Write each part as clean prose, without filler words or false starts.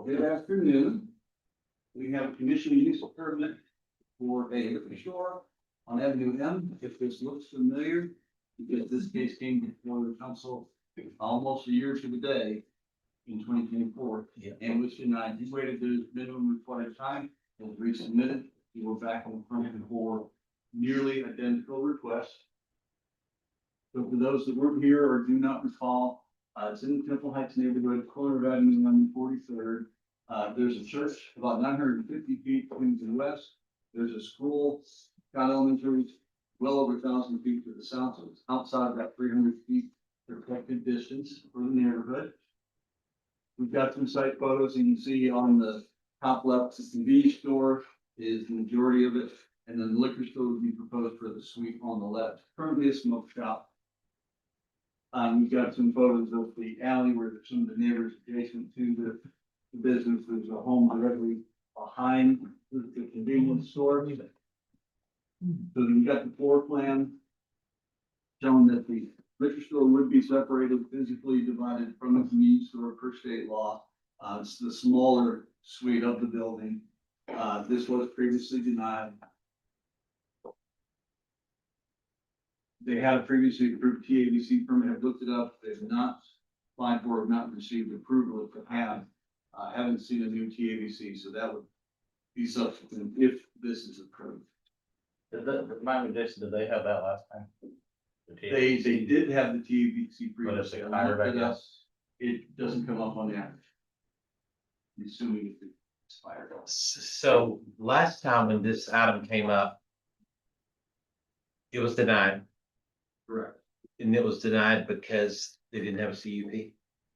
Good afternoon. We have a conditional use permit for a liquor store on Avenue M. If this looks familiar, because this case came before the council almost a year to the day in 2024. Yeah. And was denied. He waited the minimum required time, was resubmitted. We were back on the front for nearly identical requests. So for those that weren't here or do not recall, it's in the Temple Heights neighborhood, corner of Avenue and 43rd. There's a church about 950 feet to the west. There's a school, Scott Elementary, well over 1,000 feet to the south. So it's outside of that 300 feet protected distance for the neighborhood. We've got some site photos, and you can see on the top left, the convenience store is the majority of it, and then the liquor store would be proposed for the suite on the left. Currently a smoke shop. We've got some photos of the alley where some of the neighbors adjacent to the business. There's a home directly behind the convenience store. So we've got the floor plan showing that the liquor store would be separated, physically divided from the convenience store per state law. It's the smaller suite of the building. This was previously denied. They had a previously approved TABC permit. I've looked it up. They've not applied for or not received approval to have. I haven't seen a new TABC, so that would be subsequent if this is approved. Remind me, Jason, did they have that last time? They did have the TABC But it's previously. I expired, looked I it up. guess. It doesn't come up on the average. I'm assuming it's expired. So last time when this item came up, it was denied, Correct. and it was denied because they didn't have a CUP.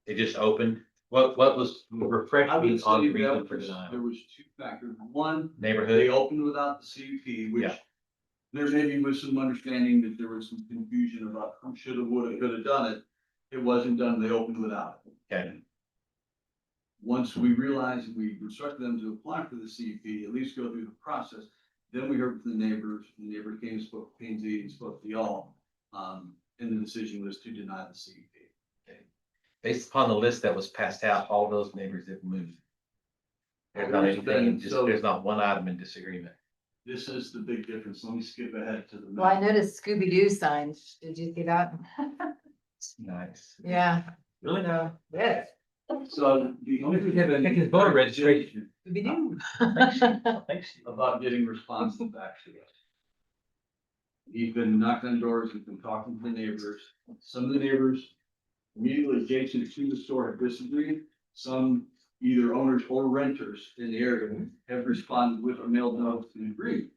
They just opened. What was I refresh would me say on the that reason for there denial? was two factors. One, they Neighborhood, opened without the CUP, which Yeah. there maybe was some understanding that there was some confusion about who should have, would have, could have done it. It wasn't done. They opened without it. okay, Once we realized and we instructed them to apply for the CUP, at least go through the process, then we heard from the neighbors came, spoke to P and Z, and spoke to y'all. And the decision was to deny the CUP. based upon the list that was passed out, all those neighbors have moved. There's not anything, So- there's not one item in disagreement. This is the big difference. Let me skip ahead to the. Well, I map. noticed Scooby-Doo signs. Did you see that? Nice. Yeah. Really now? Yes. So the only thing that. Check his voter registration. Scooby-Doo. Thanks. About getting responses back to us. He's been knocking on doors, he's been talking to the neighbors. Some of the neighbors immediately adjacent to the store have disagreed. Some either owners or renters in the area have responded with a mailed note to agree.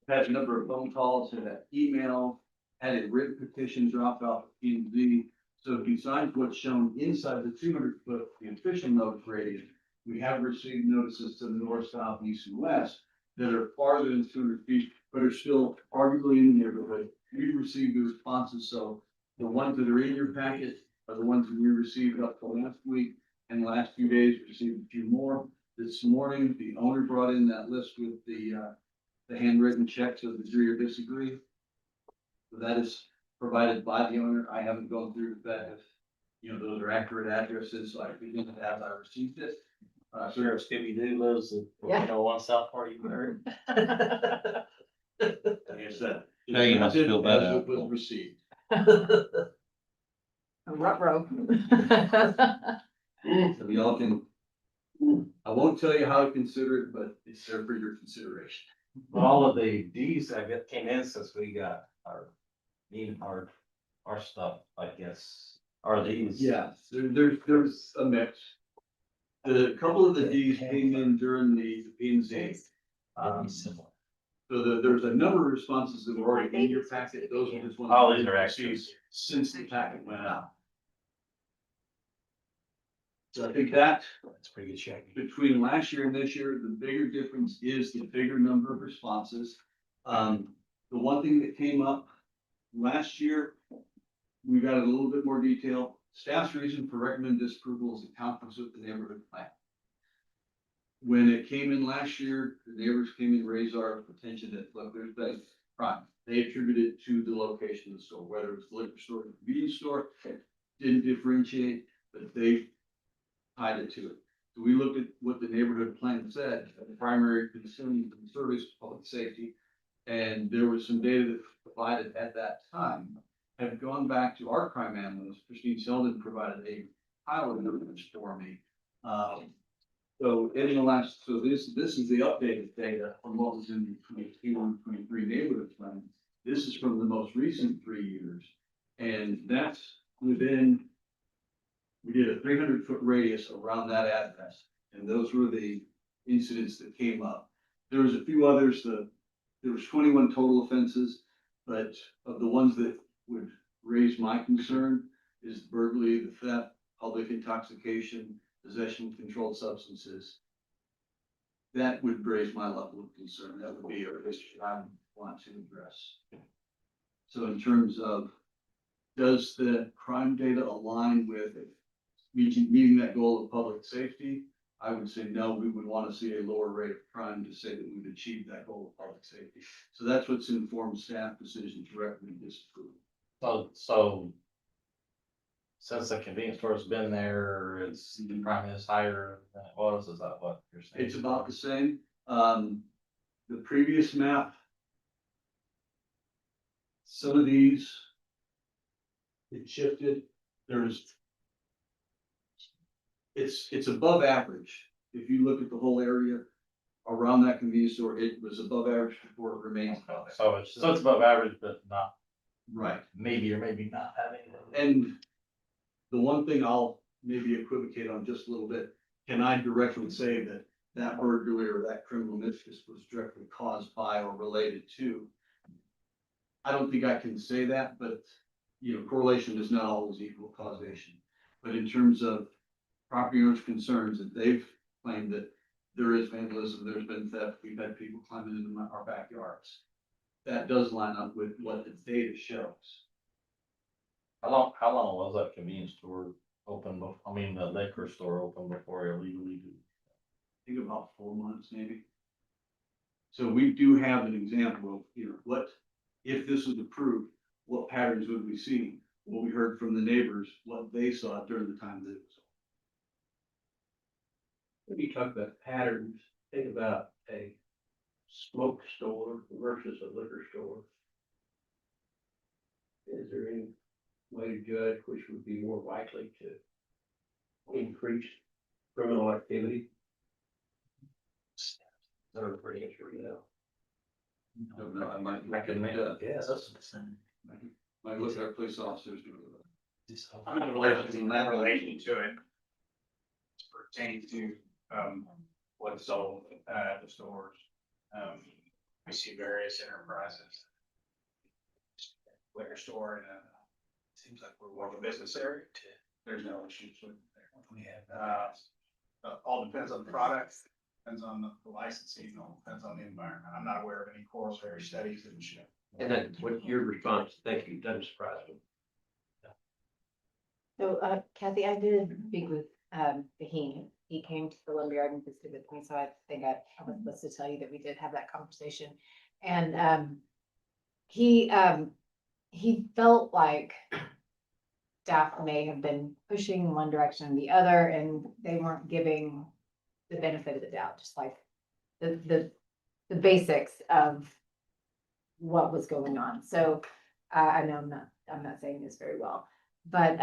Had a number of phone calls, had an email, had a written petition dropped off at P and Z. So besides what's shown inside the 200-foot, the official notice radius, we have received notices to the north, south, east, and west that are farther than 200 feet, but are still arguably in the neighborhood. We've received the responses, so the ones that are in your packet are the ones that we received up to last week, and the last few days, we received a few more. This morning, the owner brought in that list with the handwritten checks of agree or disagree. So that is provided by the owner. I haven't gone through that, if, you know, those are accurate addresses, so I begin to have, I received it. Sure, Scooby-Doo lives in, Yeah. one South Park, you heard. Like I said. Now you must feel better. As it was received. Ruh-roh. So y'all can, I won't tell you how to consider it, but it's there for your consideration. But all of the Ds I get came in since we got our stuff, I guess, are these. Yeah, there's a mix. The couple of the Ds came in during the P and Z. Similar. So there's a number of responses that were already in your packet. Those are just ones. Oh, these are we've extras. received since the packet went out. So I think that That's pretty good shape. between last year and this year, the bigger difference is the bigger number of responses. The one thing that came up last year, we got a little bit more detail. Staff's reason for recommending disapproval is the conflicts with the neighborhood plan. When it came in last year, the neighbors came in, raised our attention that, look, there's that crime. They attributed it to the location of the store, whether it's the liquor store or the convenience store, didn't differentiate, but they tied it to it. So we looked at what the neighborhood plan said, the primary concern and service, public safety. And there was some data that was provided at that time, have gone back to our crime analyst, Christine Sheldon provided a pilot numbers for me. So in the last, so this is the updated data from what was in the 22-23 neighborhood plan. This is from the most recent 3 years. And that's within, we did a 300-foot radius around that address. And those were the incidents that came up. There was a few others, there was 21 total offenses, but of the ones that would raise my concern is burglary, the theft, public intoxication, possession of controlled substances. That would raise my level of concern. That would be a issue I would want to address. So in terms of, does the crime data align with meeting that goal of public safety? I would say no, we would want to see a lower rate of crime to say that we've achieved that goal of public safety. So that's what's informed staff decision to recommend disapproval. So since the convenience store's been there, it's, the crime is higher than it was, is that what you're saying? It's about the same. The previous map, some of these, it shifted. It's above average. If you look at the whole area around that convenience store, it was above average before it remains above. So it's above average, but not, Right. maybe or maybe not having. And the one thing I'll maybe equivocate on just a little bit, can I directly say that that burglary or that criminal mischief was directly caused by or related to? I don't think I can say that, but, correlation does not always equal causation. But in terms of property owners' concerns that they've claimed that there is vandalism, there's been theft, we've had people climbing into our backyards. That does line up with what the data shows. How long was that convenience store open, the liquor store open before illegally? I think about 4 months maybe. So we do have an example of, what, if this was approved, what patterns would we see? What we heard from the neighbors, what they saw during the time that it was. When you talk about patterns, think about a smoke store versus a liquor store. Is there any way to judge which would be more likely to increase criminal activity? They're pretty sure, Don't know, I might Yes. might look at our police officers. I'm in relation to it. It's pertaining to, what's sold at the stores. We see various enterprises. Liquor store and, seems like we're more of a business area. There's no issues with there. All depends on the product, depends on the licensing, all depends on the environment. I'm not aware of any corollary studies that would show. And then what your response, thank you, doesn't surprise me. So, Kathy, I did speak with, Fahim. He came to the lumberyard and visited with me, so I think I was supposed to tell you that we did have that conversation. And, he felt like staff may have been pushing one direction or the other, and they weren't giving the benefit of the doubt, just like the basics of what was going on. So, I know I'm not saying this very well, but,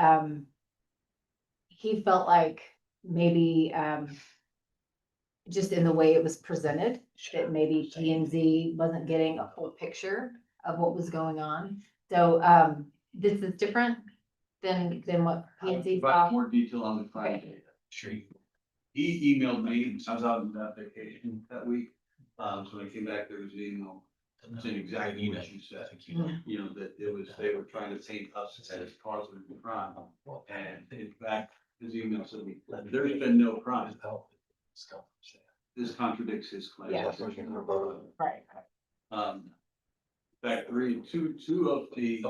he felt like maybe, just in the way it was presented, that maybe P and Z wasn't getting a full picture of what was going on. So, this is different than what P and Z Provide saw. more detail on the crime Okay. data. Sure. He emailed me, I was out on that vacation that week, so when I came back, there was an email saying exactly what you said. That it was, they were trying to paint us as cause of the crime. And in fact, his email said, there's been no crime. This contradicts his claim. Yeah. Right. In fact, two of the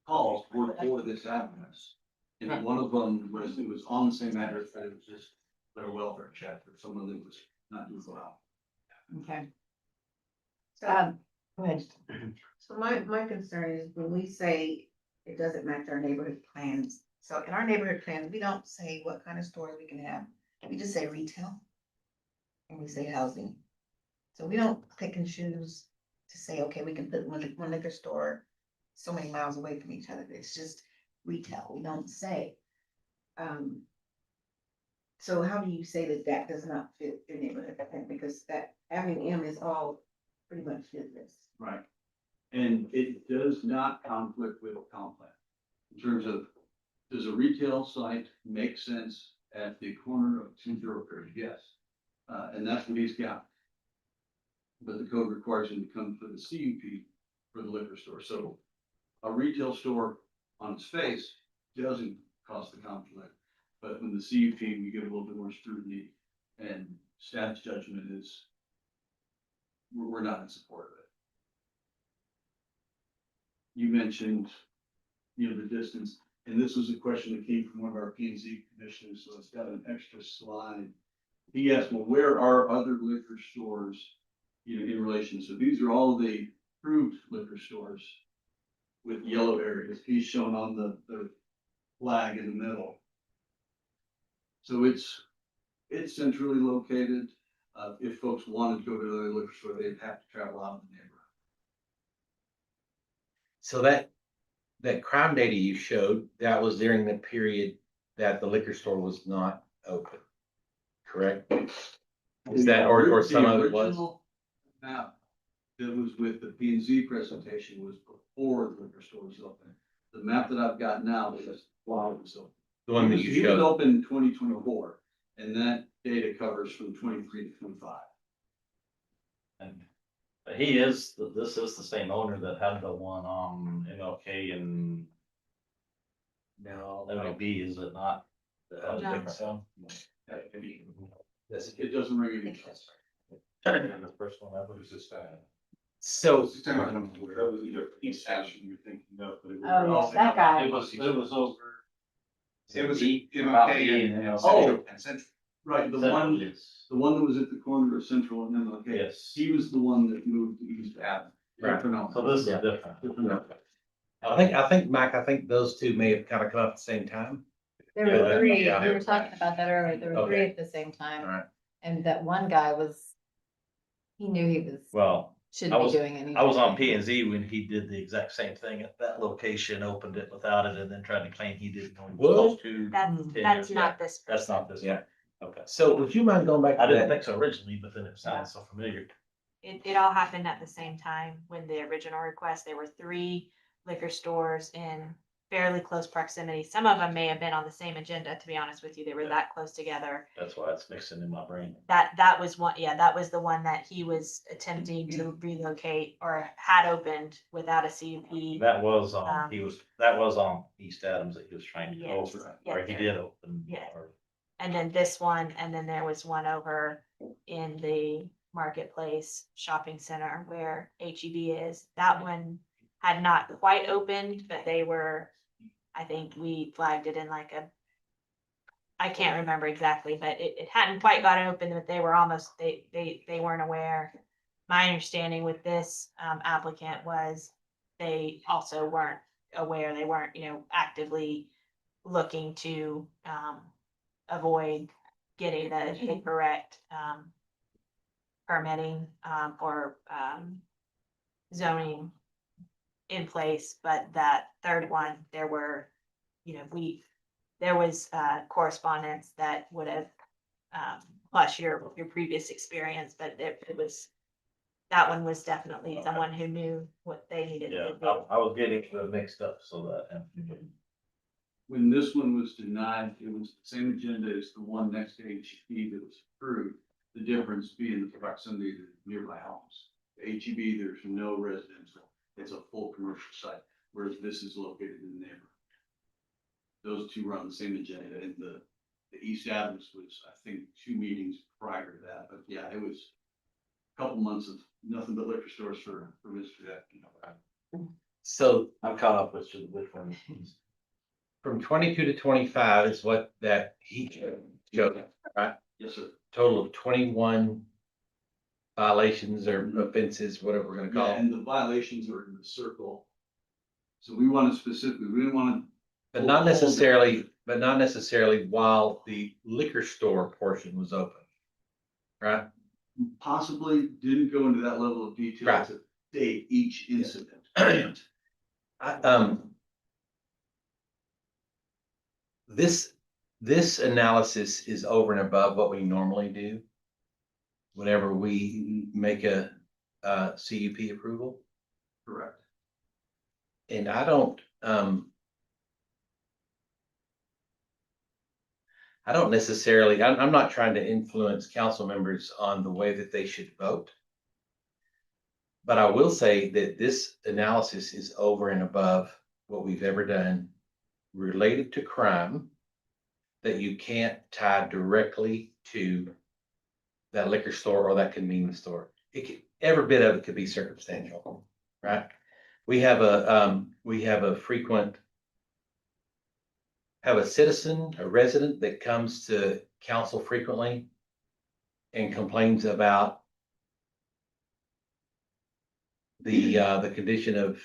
calls were for this address. And one of them was, it was on the same address, but it was just their welfare check for someone that was not doing well. Okay. So, Go ahead. so my concern is when we say it doesn't match our neighborhood plans. So in our neighborhood plans, we don't say what kind of stores we can have. we just say retail. And we say housing. So we don't pick and choose to say, okay, we can put one liquor store so many miles away from each other. It's just retail. We don't say. So how do you say that that does not fit your neighborhood? Because that Avenue M is all pretty much business. Right. And it does not conflict with comp plan. In terms of, does a retail site make sense at the corner of two thoroughfares? Yes. And that's what he's got. But the code requires him to come for the CUP for the liquor store. So a retail store on its face doesn't cause the conflict. But when the CUP, we get a little bit more scrutiny, and staff's judgment is, we're not in support of it. You mentioned, the distance, and this was a question that came from one of our P and Z commissioners, so it's got an extra slide. He asked, well, where are other liquor stores, in relation? So these are all the approved liquor stores with yellow areas. He's shown on the flag in the middle. So it's centrally located. If folks wanted to go to the liquor store, they'd have to travel out of the neighborhood. So that crime data you showed, that was during the period that the liquor store was not open, correct? Is that, or some of it was? The original map that was with the P and Z presentation was before the liquor store was open. The map that I've got now is while it was open. The one that He you was showed? open in 2024, and that data covers from 23 to 25. And this is the same owner that had the one on MLK and No. MLB, is it not? No. Different one? It doesn't ring any bells. The first one ever. So, East Action, you're thinking of, but it Oh, was. yeah, that guy. It was over. It was Deep, MLK and about Central, and Central. Right, the one that was at the corner of Central and MLK. Yes. He was the one that moved to East Ave. Right. So this is Yeah. different. I think, Mike, those two may have kind of come up at the same time. There Yeah, were three, yeah. we were talking about that earlier, there were three Okay. at the same All time, right. and that one guy he knew he was, Well, shouldn't I was- be doing anything. I was on P and Z when he did the exact same thing at that location, opened it without it, and then tried to claim he didn't know he was supposed to. That's Yeah. not this. That's not this. Yeah. one. Okay. So would you mind going back I to didn't that? think so originally, but then it sounded so familiar. It all happened at the same time when the original request, there were 3 liquor stores in fairly close proximity. Some of them may have been on the same agenda, to be honest with you. They were Yeah. that close together. That's why it's mixing in my brain. That was one, yeah, that was the one that he was attempting to relocate or had opened without a CUP. That was, Um, that was on East Adams that he was trying to Yes, open, yes, or he sir. did open. Yeah. or- And then this one, and then there was one over in the Marketplace Shopping Center where HEB is. That one had not quite opened, but they were, I think we flagged it in like I can't remember exactly, but it hadn't quite gotten open, but they were almost, they weren't aware. My understanding with this applicant was they also weren't aware, they weren't, actively looking to avoid getting the correct permitting or zoning in place, but that third one, there were, there was correspondence that would have plus your previous experience, but it was, that one was definitely someone who knew what they needed Yeah, to do. I was getting mixed up, so that. When this one was denied, it was the same agenda as the one next to HEB that was approved. The difference being the proximity to nearby homes. The HEB, there's no residential. It's a full commercial site, whereas this is located in the neighborhood. Those two were on the same agenda, and the East Adams was, I think, 2 meetings prior to that, but yeah, it was a couple months of nothing but liquor stores for Mr. Deck. So I'm caught up with you, which one? from 22 to 25 is what that he showed, right? Yes, sir. Total of 21 violations or offenses, whatever we're gonna call Yeah, them. and the violations are in the circle. So we wanted specifically, we didn't want to. But not necessarily but not necessarily while the liquor store portion was open. Right? Possibly didn't go into that level of detail Right. to date each incident. I, this analysis is over and above what we normally do whenever we make a CUP approval. Correct. And I don't necessarily, I'm not trying to influence council members on the way that they should vote. But I will say that this analysis is over and above what we've ever done related to crime that you can't tie directly to that liquor store or that convenience store. Every bit of it could be circumstantial, right? We have a frequent, have a citizen, a resident that comes to council frequently and complains about the condition of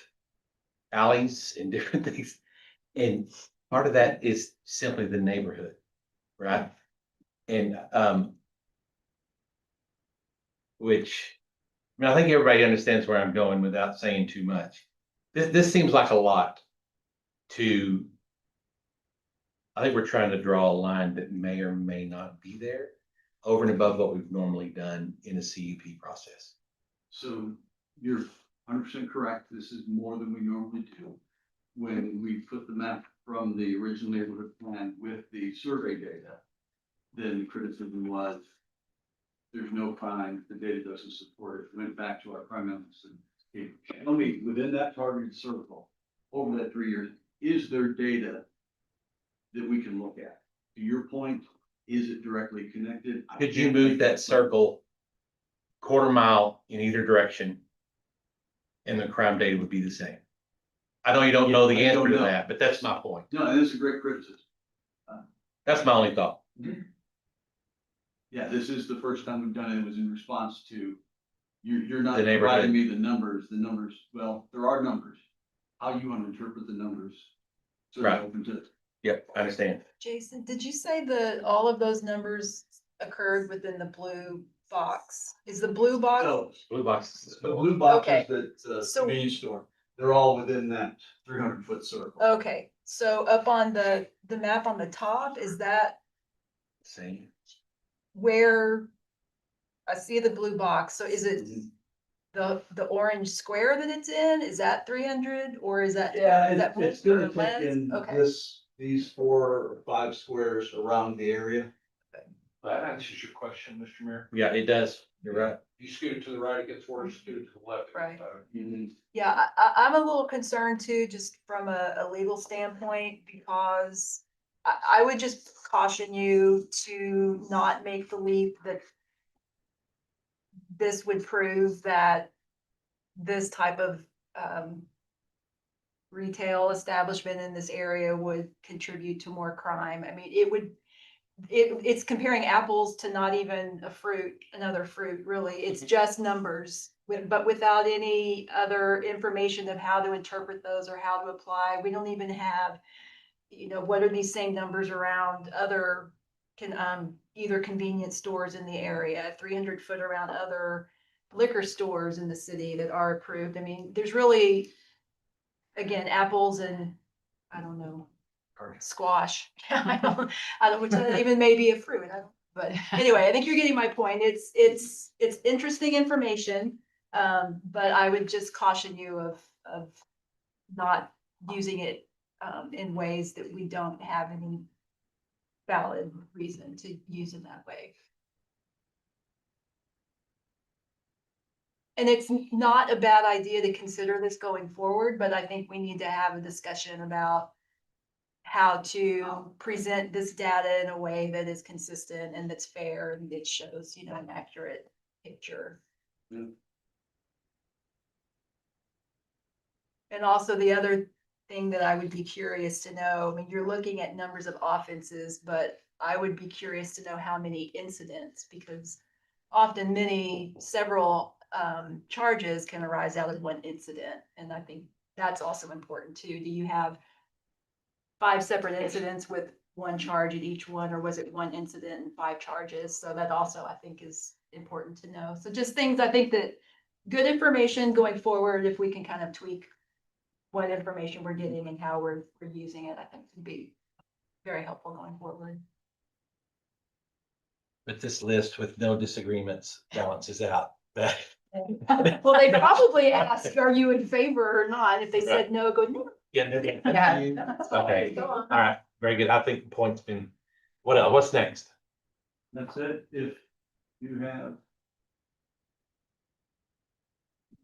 alleys and different things. And part of that is simply the neighborhood, right? And, which, I mean, I think everybody understands where I'm going without saying too much. This seems like a lot to, I think we're trying to draw a line that may or may not be there over and above what we've normally done in a CUP process. So you're 100% correct. This is more than we normally do. When we put the map from the original neighborhood plan with the survey data, then the criticism was there's no crime, the data doesn't support it. Went back to our crime officer. Okay, tell me, within that targeted circle, over that 3 years, is there data that we can look at? To your point, is it directly connected? I Could you can't move think that of- circle quarter mile in either direction? And the crime data would be the same. I know you don't know the I don't answer to know. that, but that's my point. No, and this is a great criticism. That's my only thought. Yeah, this is the first time we've done it. It was in response to, you're not The neighborhood. providing me the numbers, well, there are numbers. How you want to interpret the numbers. So Right. open to, Yep, I understand. Jason, did you say that all of those numbers occurred within the blue box? Is the blue box? no, Blue box. the blue boxes Okay. that, So- convenience store, they're all within that 300-foot circle. Okay, so up on the map on the top, is that Same. where? I see the blue box, so is it Mhm. the orange square that it's in? Is that 300 or is that? Yeah, is that it's gonna or take lens? in Okay. these 4 or 5 squares around the area. That answers your question, Mr. Mayor. Yeah, it does. You're right. You scoot it to the right, it gets worse, scoot it to the left. it gets Right. better. Yeah, I'm a little concerned too, just from a legal standpoint, because I would just caution you to not make the leap that this would prove that this type of, retail establishment in this area would contribute to more crime. I mean, it's comparing apples to not even another fruit, really. It's just numbers, but without any other information of how to interpret those or how to apply. We don't even have, what are these same numbers around other either convenience stores in the area, 300-foot around other liquor stores in the city that are approved. I mean, there's really, again, apples and, I don't know, squash. I don't, which even may be a fruit. But anyway, I think you're getting my point. It's interesting information. But I would just caution you of not using it in ways that we don't have any valid reason to use in that way. And it's not a bad idea to consider this going forward, but I think we need to have a discussion about how to present this data in a way that is consistent and that's fair and that shows, an accurate picture. Yeah. And also the other thing that I would be curious to know, I mean, you're looking at numbers of offenses, but I would be curious to know how many incidents, because often several charges can arise out of one incident. And I think that's also important too. Do you have 5 separate incidents with one charge at each one, or was it one incident and 5 charges? So that also I think is important to know. So just things I think that good information going forward, if we can kind of tweak what information we're getting and how we're using it, I think would be very helpful going forward. But this list with no disagreements balances out that. Well, they probably asked, are you in favor or not? If they said no, go no. Yeah. Yeah. Okay, all right, very good. I think the point's been, what else? What's next? That's it. If you have,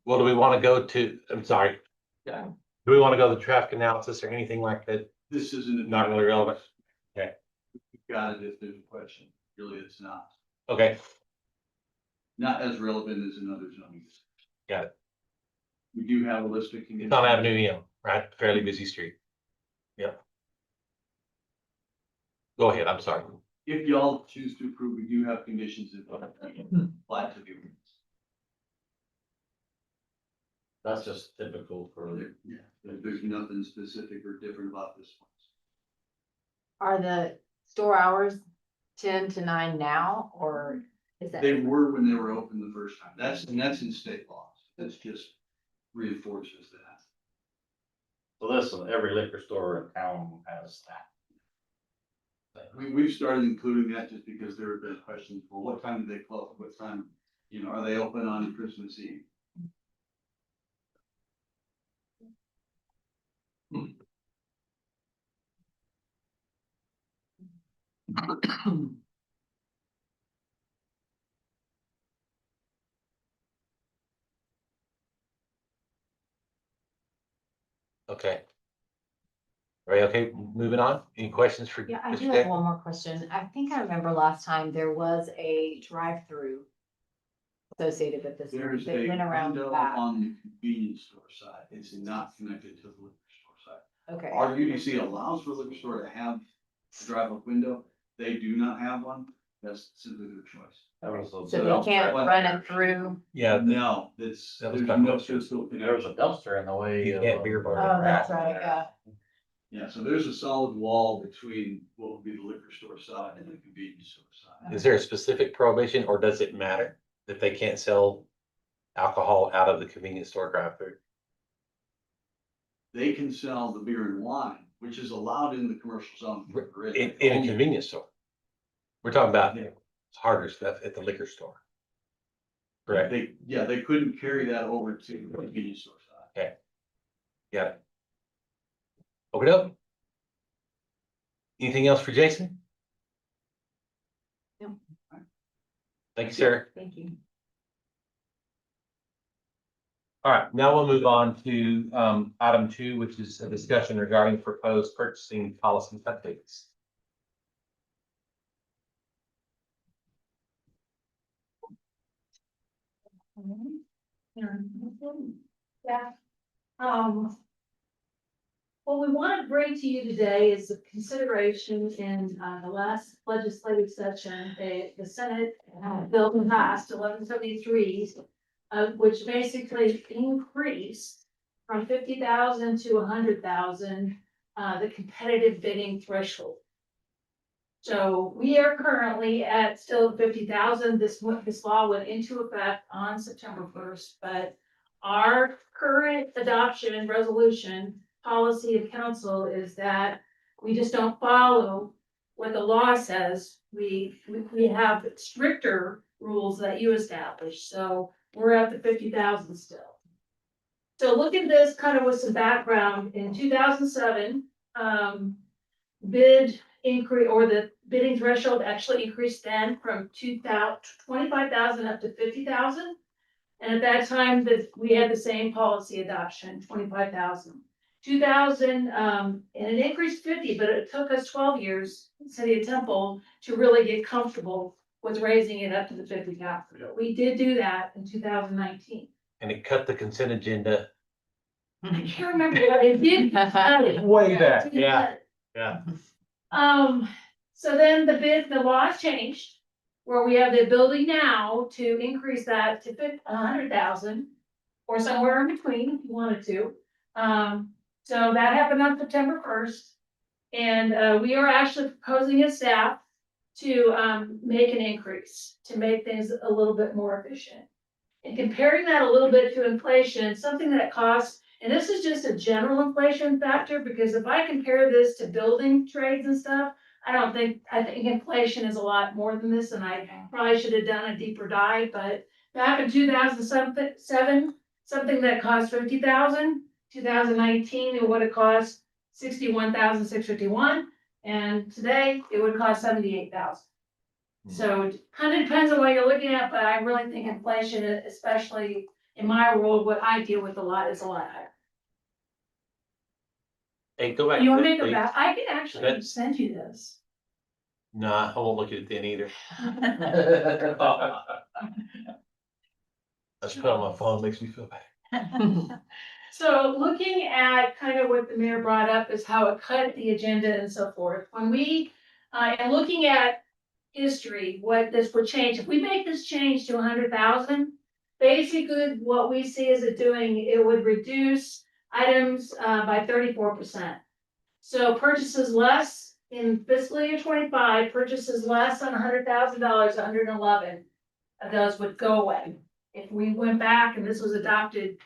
Well, do we want to go to, I'm sorry. Yeah. Do we want to go to traffic analysis or anything like that? this isn't. Not really relevant. Got it if there's a question. Really, it's not. Okay, Not as relevant as in other zones. Got it. We do have a list of conditions. Tom Avenue, right? Fairly busy street. Yep. Go ahead, I'm sorry. If y'all choose to approve, we do have conditions that apply to the ordinance. That's just typical for. Yeah, there's nothing specific or different about this one. Are the store hours 10 to 9 now, or is that? They were when they were open the first time. That's in state laws. That's just reinforces that. So this, every liquor store in town has that. We've started including that just because there have been questions, well, what time do they close? What time, are they open on Christmas Eve? Okay. Are we okay, moving on? Any questions for? Yeah, I Mr. do have Dick? one more question. I think I remember last time there was a drive-through associated with this. There's That a went around window back. on the convenience store side. It's not connected to the liquor store side. Okay. Our UDC allows for liquor store to have a drive-up window. They do not have one. That's simply their choice. That was So they can't run it through. Yeah, No, it's, That was there's my no question. physical There was a connection. dumpster in the way. You of, can't beer bar. Oh, that's right, yeah. Yeah, so there's a solid wall between what would be the liquor store side and the convenience store side. is there a specific prohibition or does it matter that they can't sell alcohol out of the convenience store drive-through? They can sell the beer and wine, which is allowed in the commercial zone. In a convenience store? We're talking about harder stuff at the liquor store. Correct, They couldn't carry that over to the convenience store side. got it. Okay, doke. Anything else for Jason? No. Thank you, sir. Thank you. All right, now we'll move on to item 2, which is a discussion regarding proposed purchasing policy updates. Yeah. What we want to bring to you today is a consideration in the last legislative session, the Senate bill passed 1173, which basically increased from 50,000 to 100,000, the competitive bidding threshold. So we are currently at still 50,000. This law went into effect on September 1st, but our current adoption and resolution policy of council is that we just don't follow what the law says. We have stricter rules that you establish, so we're at the 50,000 still. So look at this kind of with some background. In 2007, bid increase, or the bidding threshold actually increased then from 25,000 up to 50,000. And at that time, we had the same policy adoption, 25,000. 2000, and it increased 50, but it took us 12 years, City of Temple, to really get comfortable with raising it up to the 50,000. But we did do that in 2019. And it cut the consent agenda I can't remember what it did. way back, yeah. So then the laws changed, where we have the ability now to increase that to 100,000 or somewhere in between if you wanted to. So that happened on September 1st. And we are actually proposing as staff to make an increase, to make things a little bit more efficient. And comparing that a little bit to inflation, something that costs, and this is just a general inflation factor, because if I compare this to building trades and stuff, I think inflation is a lot more than this, and I probably should have done a deeper dive, but back in 2007, something that cost 50,000, 2019, it would have cost 61,651, and today it would cost 78,000. So it kind of depends on what you're looking at, but I really think inflation, especially in my world, what I deal with a lot, is a lot higher. Hey, go back. You want to me that, to go please. back? I can actually Good. send you this. Nah, I won't look at it then either. I just put it on my phone, makes me feel bad. So looking at kind of what the mayor brought up is how it cut the agenda and so forth. When we, and looking at history, what this would change, if we make this change to 100,000, basically what we see is it doing, it would reduce items by 34%. So purchases less in fiscal year 25, purchases less than $100,000, 111 of those would go away. If we went back and this was adopted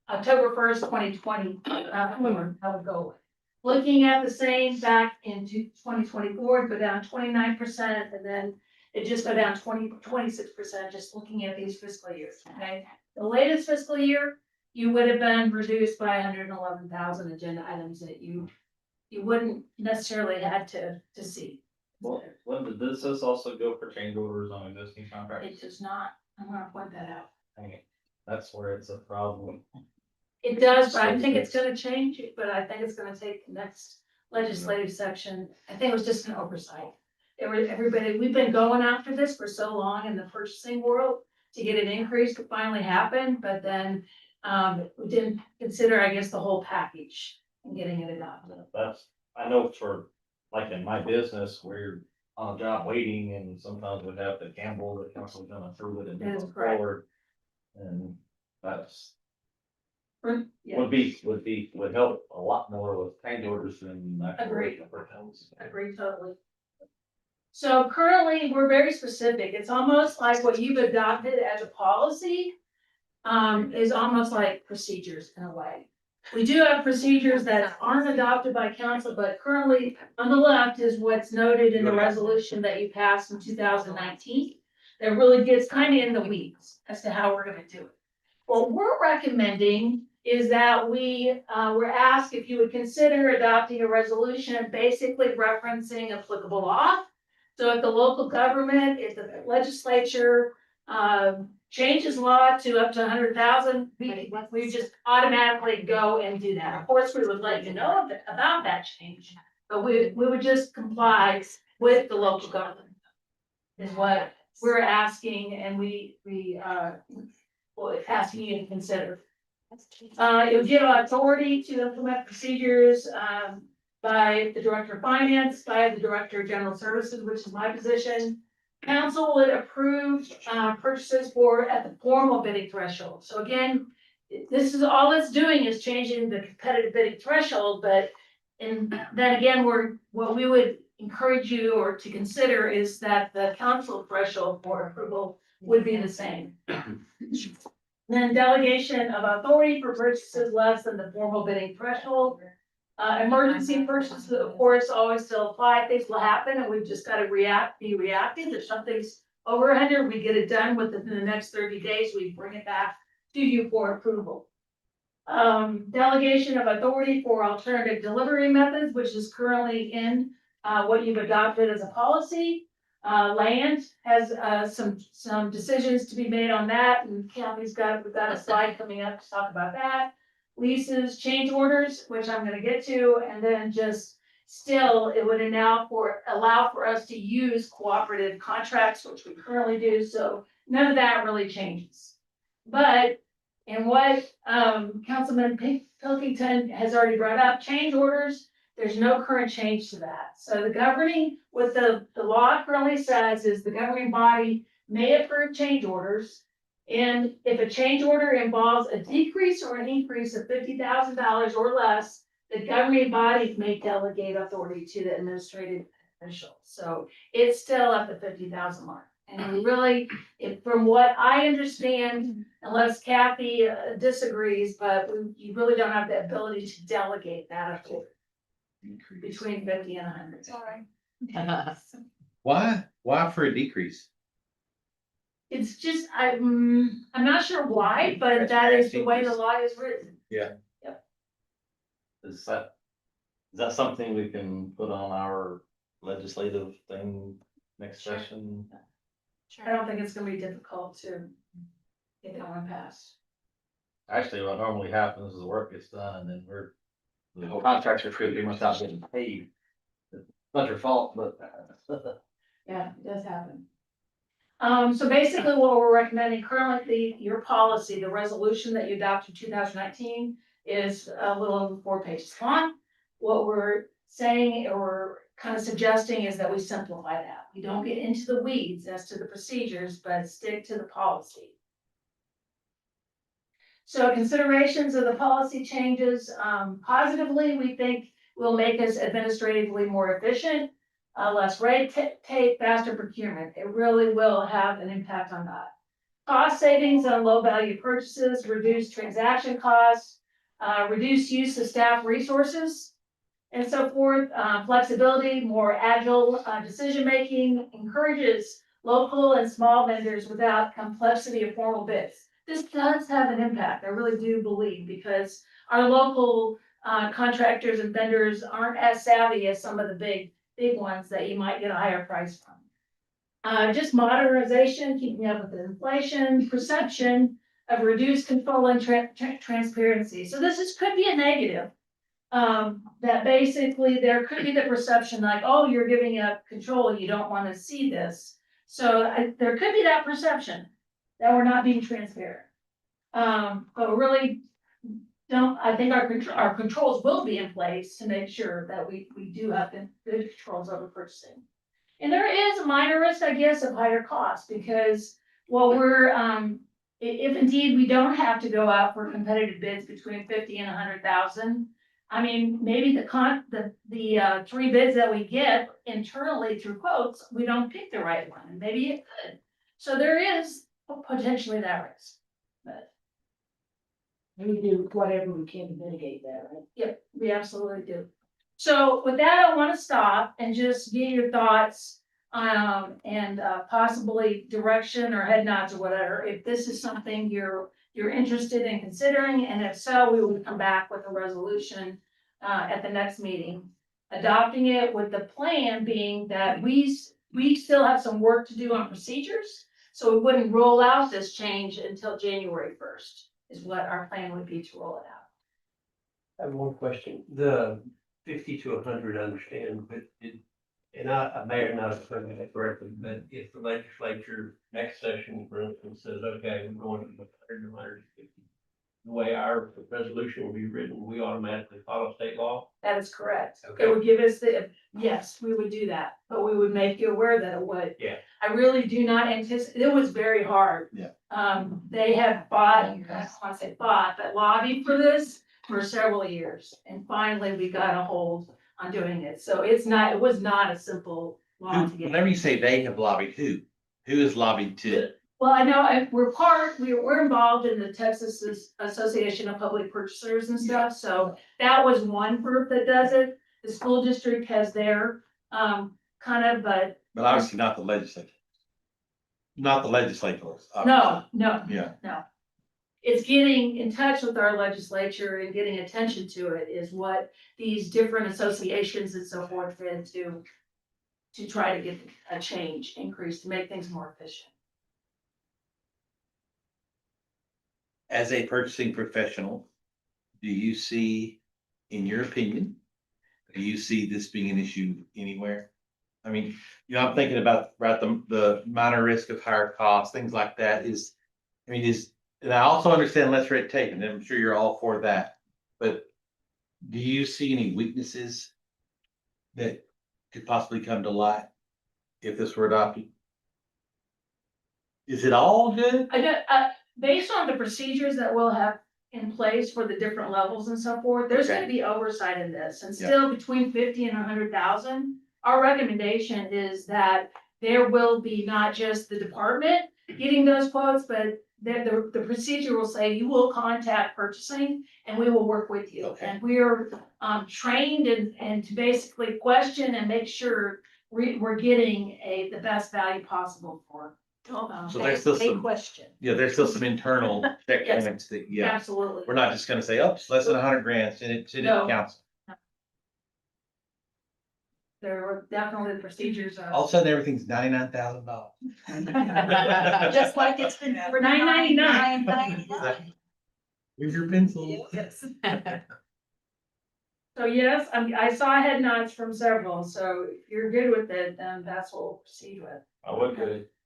October 1st, 2020, that would go away. Looking at the same back into 2024, go down 29%, and then it just go down 26%, just looking at these fiscal years, okay? The latest fiscal year, you would have been reduced by 111,000 agenda items that you wouldn't necessarily had to see. Well, when does this also go for change orders on existing contracts? It does not, I'm gonna point that out. Dang it. That's where it's a problem. It does, but I think it's gonna change, but I think it's gonna take the next legislative section. I think it was just an oversight. Everybody, we've been going after this for so long in the purchasing world to get an increase to finally happen, but then we didn't consider, I guess, the whole package and getting it adopted. That's, I know for, like in my business, we're on a job waiting and sometimes we have to gamble that council's gonna approve it and That is move correct. forward. And that's, Yeah, would help a lot more with change orders than. actual Agreed. hotels. agree totally. So currently, we're very specific. It's almost like what you've adopted as a policy is almost like procedures in a way. We do have procedures that aren't adopted by council, but currently on the left is what's noted in the resolution that you passed in 2019. That really gets kind of in the weeds as to how we're gonna do it. What we're recommending is that we were asked if you would consider adopting a resolution basically referencing applicable law. So if the local government, if the legislature changes law to up to 100,000, we just automatically go and do that. Of course, we would let you know about that change, but we would just comply with the local government. Is what we're asking, and well, asking you to consider. It would give authority to implement procedures by the Director of Finance, by the Director of General Services, which is my position. Council would approve purchases at the formal bidding threshold. So again, this is all it's doing is changing the competitive bidding threshold, and then again, what we would encourage you or to consider is that the council threshold for approval would be the same. Then delegation of authority for purchases less than the formal bidding threshold. Emergency purchases, of course, always still apply. Things will happen and we've just got to be reactive. If something's over 100, we get it done within the next 30 days. We bring it back to you for approval. Delegation of authority for alternative delivery methods, which is currently in what you've adopted as a policy. Land has some decisions to be made on that, and we've got a slide coming up to talk about that. Leases, change orders, which I'm gonna get to, and then just still, it would allow for us to use cooperative contracts, which we currently do, so none of that really changes. But in what Councilman Pilkington has already brought up, change orders, there's no current change to that. So what the law currently says is the governing body may approve change orders. And if a change order involves a decrease or an increase of $50,000 or less, the governing bodies may delegate authority to the administrative official. So it's still at the 50,000 mark. And we really, from what I understand, unless Kathy disagrees, but you really don't have the ability to delegate that authority between 50 and 100. Sorry. Why for a decrease? It's just, I'm not sure why, but that is the way the law is written. Is that something we can put on our legislative thing next Sure. session? I don't think it's gonna be difficult to get that one passed. Actually, what normally happens is the work gets done and then the contracts are pretty much not getting paid. It's not your fault, but. Yeah, it does happen. So basically what we're recommending currently, your policy, the resolution that you adopted in 2019 is a little over 4 pages long. What we're saying or kind of suggesting is that we simplify that. We don't get into the weeds as to the procedures, but stick to the policy. So considerations of the policy changes, positively, we think will make us administratively more efficient, less red tape, faster procurement. It really will have an impact on that. Cost savings on low value purchases, reduced transaction costs, reduced use of staff resources, and so forth. Flexibility, more agile decision-making, encourages local and small vendors without complexity of formal bids. This does have an impact, I really do believe, because our local contractors and vendors aren't as savvy as some of the big ones that you might get a higher price from. Just modernization, keeping up with the inflation, perception of reduced control and transparency. So could be a negative. That basically there could be the perception like, oh, you're giving up control, you don't want to see this. So there could be that perception that we're not being transparent. But really don't, I think our controls will be in place to make sure that we do have good controls over purchasing. And there is a minor risk, I guess, of higher costs because what we're, if indeed we don't have to go out for competitive bids between 50 and 100,000, I mean, maybe the 3 bids that we get internally through quotes, we don't pick the right one, and maybe it could. So there is potentially that risk, but. We do whatever we can to mitigate that, right? Yep, we absolutely do. So with that, I want to stop and just get your thoughts, and possibly direction or head nods or whatever, if this is something you're interested in considering, and if so, we will come back with a resolution at the next meeting, adopting it with the plan being that we still have some work to do on procedures, so we wouldn't roll out this change until January 1st, is what our plan would be to roll it out. I have one question. The 50 to 100, I understand, but I may or not have heard that correctly, but if the legislature next session, for instance, says, okay, we're going from 100 to 150, the way our resolution will be written, we automatically follow state law? That is correct. Okay. It would give us yes, we would do that, but we would make you aware that it would. Yeah. I really do not anticipate, it was very hard. Yeah. They have fought, I don't want to say fought, but lobbied for this for several years. And finally, we got a hold on doing it. So it was not a simple law to get. Whenever you say they have lobbied, who has lobbied to? Well, I know we're involved in the Texas Association of Public Purchasers and stuff, so that was one group that does it. The school district has their, kind of, but But obviously not the legislature. Not the legislators. no. Yeah. No. It's getting in touch with our legislature and getting attention to it is what these different associations and so forth did to try to get a change increase, to make things more efficient. As a purchasing professional, do you see, in your opinion, do you see this being an issue anywhere? I mean, I'm thinking about the minor risk of higher costs, things like that and I also understand less red tape, and I'm sure you're all for that. But do you see any weaknesses that could possibly come to light if this were adopted? Is it all good? I don't, based on the procedures that we'll have in place for the different levels and so forth. There's Okay. gonna be oversight in this, and Yeah. still between 50 and 100,000. Our recommendation is that there will be not just the department getting those quotes, but the procedure will say you will contact purchasing and we will work with you. Okay. And we're trained and to basically question and make sure we're getting the best value possible for. So there's still some, question. yeah, there's still some internal check Yes. limits that, yeah, Absolutely. we're not just gonna say, oh, it's less than 100 grand, send it to No. the council. There are definitely procedures. All of a sudden, everything's $99,000. Just like it's been. For $9.99. $9.99. Here's your pencil. Yes. So yes, I saw head nods from several, so if you're good with it, then that's what we'll proceed with. I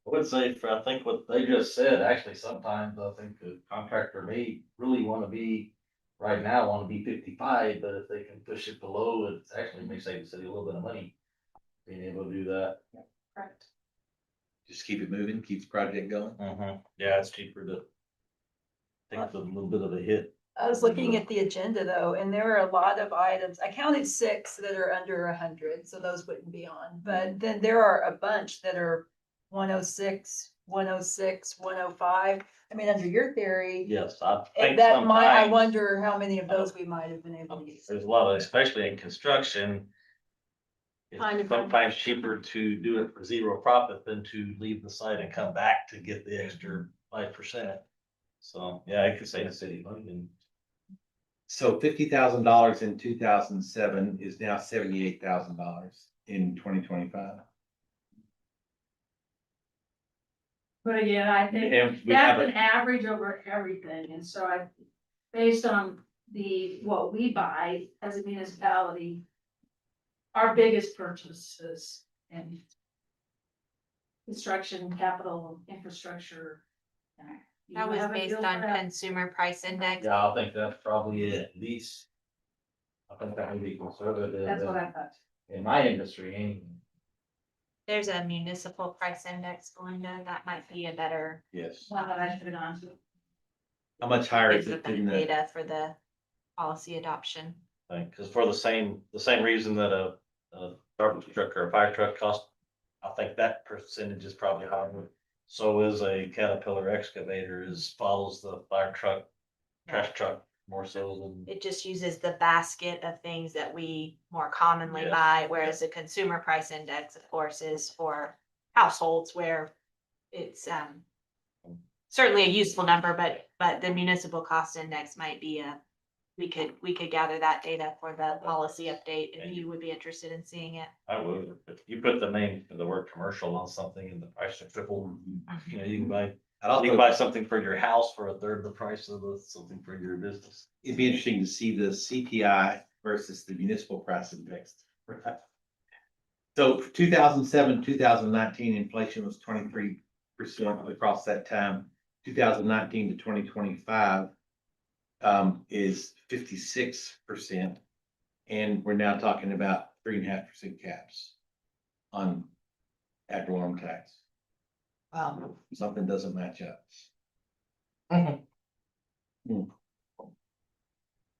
would say, I think what they just said, actually, sometimes I think the contractor may really wanna be, right now, wanna be 55, but if they can push it below, it actually may save the city a little bit of money. Being able to do that. Correct. Just keep it moving, keep the project going. Yeah, it's cheaper to take a little bit of a hit. I was looking at the agenda though, and there are a lot of items. I counted 6 that are under 100, so those wouldn't be on. But then there are a bunch that are 106, 106, 105. I mean, under your theory, Yes, I and think that might, I sometimes wonder how many of those we might have been able to use. there's a lot of, especially in construction. Find It's a- sometimes cheaper to do it for zero profit than to leave the site and come back to get the extra 5%. So, yeah, I could say the city money and So $50,000 in 2007 is now $78,000 in 2025. But again, I think And we have that's an a, average over everything, and so based on what we buy as a municipality, our biggest purchases and construction, capital, infrastructure. you That was have a based feel for on that? consumer price index. yeah, I think that's probably at least. I think that would be conservative That's what I thought. in my industry, anyway. There's a municipal price index, Belinda, that might be a better, Yes. One that I should have on to. How much higher is gives it the than the, data for the policy adoption. Cause for the same reason that a garbage truck or a fire truck costs, I think that percentage is probably higher. So is a Caterpillar excavator follows the fire truck, trash truck more so than. It just uses the basket of things that we more commonly Yes, buy, whereas the consumer price index, of course, is for households where it's certainly a useful number, but the municipal cost index might be we could gather that data for the policy update if you would be interested in seeing it. I would, if you put the word commercial on something and the price of triple, you know, you can buy. I'd You can also, buy something for your house for a third of the price of something for your business. it'd be interesting to see the CPI versus the municipal price index. So for 2007, 2019, inflation was 23% across that time. 2019 to 2025 is 56%. And we're now talking about 3.5% caps on ad valorem tax. Something doesn't match up.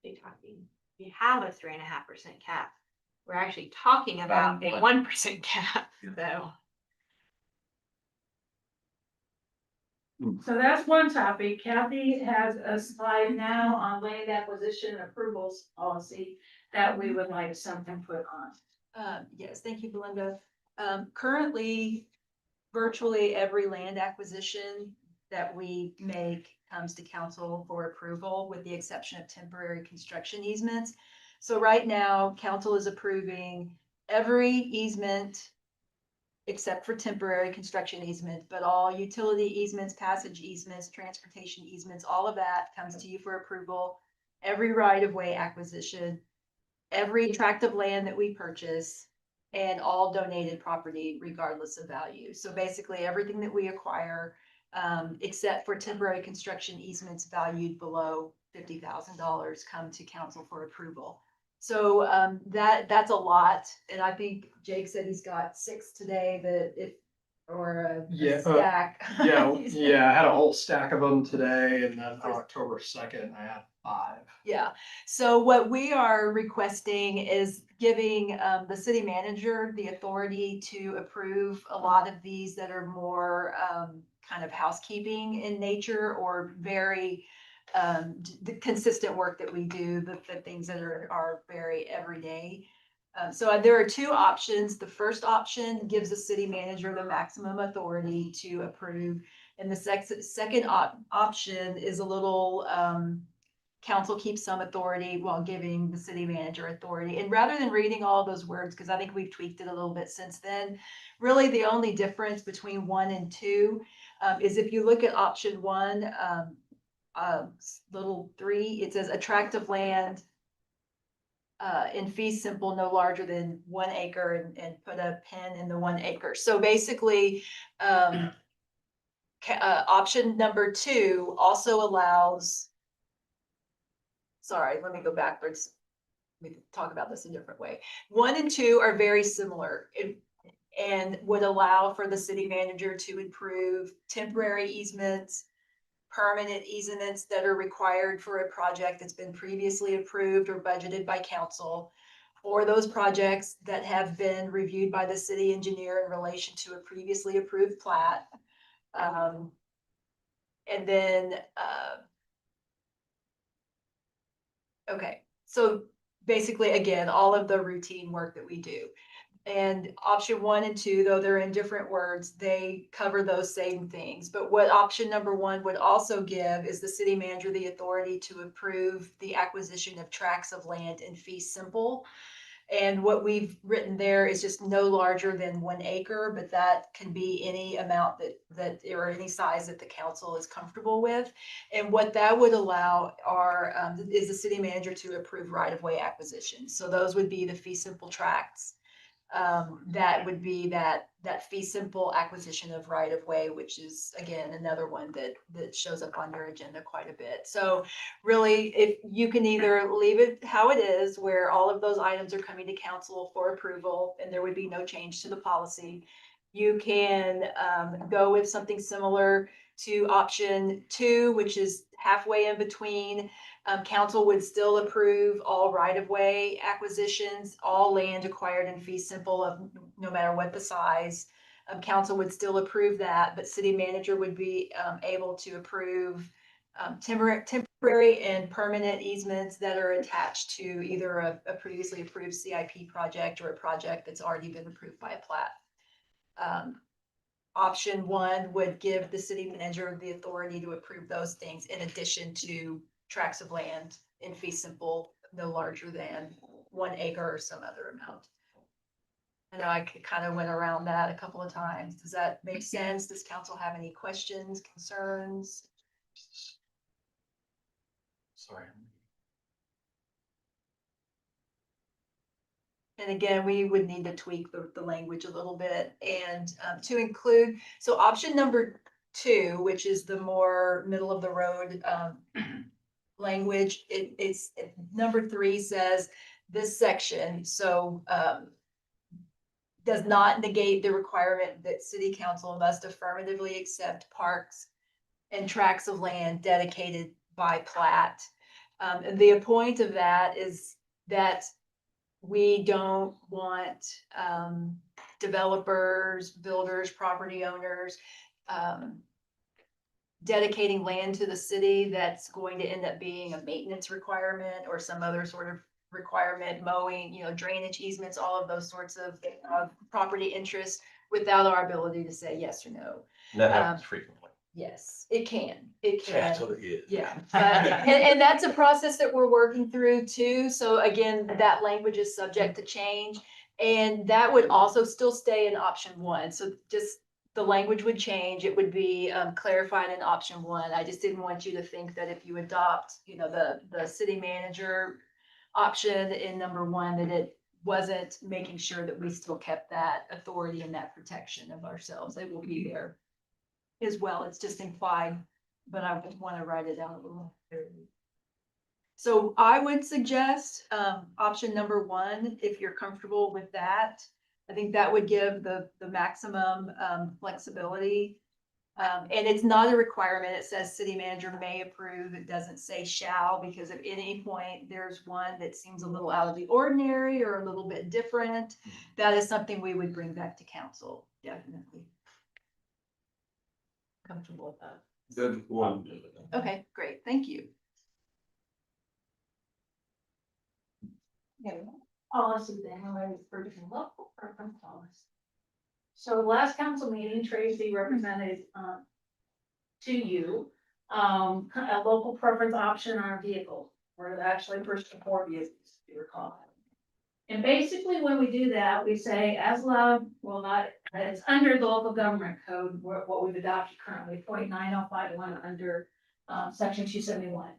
Be talking, we have a 3.5% cap. We're actually talking about a About 1% cap, so. So that's one topic. Kathy has a slide now on land acquisition approvals policy that we would like some input on. Yes, thank you, Belinda. Currently, virtually every land acquisition that we make comes to council for approval, with the exception of temporary construction easements. So right now, council is approving every easement except for temporary construction easements, but all utility easements, passage easements, transportation easements, all of that comes to you for approval. Every right-of-way acquisition, every tract of land that we purchase, and all donated property regardless of value. So basically, everything that we acquire, except for temporary construction easements valued below $50,000, come to council for approval. So that's a lot, and I think Jake said he's got 6 today, that or a Yeah, stack? yeah, I had a whole stack of them today, and then on October 2nd, I had 5. Yeah, so what we are requesting is giving the city manager the authority to approve a lot of these that are more kind of housekeeping in nature or very the consistent work that we do, the things that are very everyday. So there are two options. The first option gives the city manager the maximum authority to approve. And the second option is a little, council keeps some authority while giving the city manager authority. And rather than reading all those words, because I think we've tweaked it a little bit since then, really the only difference between 1 and 2 is if you look at option 1, little 3, it says attractive land in fee simple no larger than 1 acre and put a pin in the 1 acre. So basically, option number 2 also allows, sorry, let me go backwards. We can talk about this a different way. 1 and 2 are very similar and would allow for the city manager to approve temporary easements, permanent easements that are required for a project that's been previously approved or budgeted by council, or those projects that have been reviewed by the city engineer in relation to a previously approved plat. And then, okay, so basically, again, all of the routine work that we do. And option 1 and 2, though they're in different words, they cover those same things. But what option number 1 would also give is the city manager the authority to approve the acquisition of tracts of land in fee simple. And what we've written there is just no larger than 1 acre, but that can be any amount that or any size that the council is comfortable with. And what that would allow is the city manager to approve right-of-way acquisitions. So those would be the fee simple tracts. That would be that fee simple acquisition of right of way, which is again another one that shows up on your agenda quite a bit. So really, if you can either leave it how it is, where all of those items are coming to council for approval, and there would be no change to the policy. You can go with something similar to option 2, which is halfway in between. Council would still approve all right-of-way acquisitions, all land acquired in fee simple of no matter what the size. Council would still approve that, but city manager would be able to approve temporary and permanent easements that are attached to either a previously approved CIP project or a project that's already been approved by a plat. Option 1 would give the city manager the authority to approve those things in addition to tracts of land in fee simple, no larger than 1 acre or some other amount. I know I kind of went around that a couple of times. Does that make sense? Does council have any questions, concerns? Sorry. And again, we would need to tweak the language a little bit and to include, so option number 2, which is the more middle of the road language, it's number 3 says this section, so does not negate the requirement that city council must affirmatively accept parks and tracts of land dedicated by plat. And the point of that is that we don't want developers, builders, property owners dedicating land to the city that's going to end up being a maintenance requirement or some other sort of requirement, mowing, drainage easements, all of those sorts of property interests without our ability to say yes or no. And that happens frequently. Yes, it can. It can. Absolutely is. Yeah, and that's a process that we're working through too. So again, that language is subject to change. And that would also still stay in option 1. So just the language would change. It would be clarified in option 1. I just didn't want you to think that if you adopt, the city manager option in number 1, that it wasn't making sure that we still kept that authority and that protection of ourselves. It will be there as well. It's just implied, but I would want to write it out a little. So I would suggest option number 1, if you're comfortable with that. I think that would give the maximum, flexibility. And it's not a requirement. It says city manager may approve. It doesn't say shall, because if at any point there's one that seems a little out of the ordinary or a little bit different, that is something we would bring back to council, definitely. Comfortable with that. Good. Okay, great. Thank you. Policy then, I refer to local preference policy. So last council meeting, Tracy represented, to you, a local preference option on our vehicle, or actually first to 4 vehicles, if you recall. And basically, when we do that, we say as allowed, well, not, it's under the local government code, what we've adopted currently, 0.9051 under, section 271.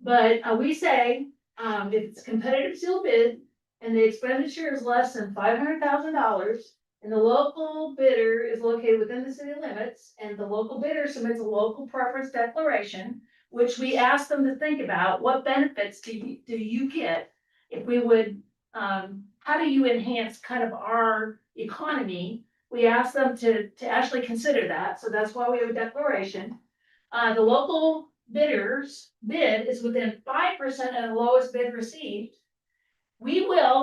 But we say, if it's competitive sealed bid and the expenditure is less than $500,000, and the local bidder is located within the city limits, and the local bidder submits a local preference declaration, which we ask them to think about, what benefits do you get if we would, how do you enhance kind of our economy? We ask them to actually consider that, so that's why we have a declaration. The local bidder's bid is within 5% of the lowest bid received.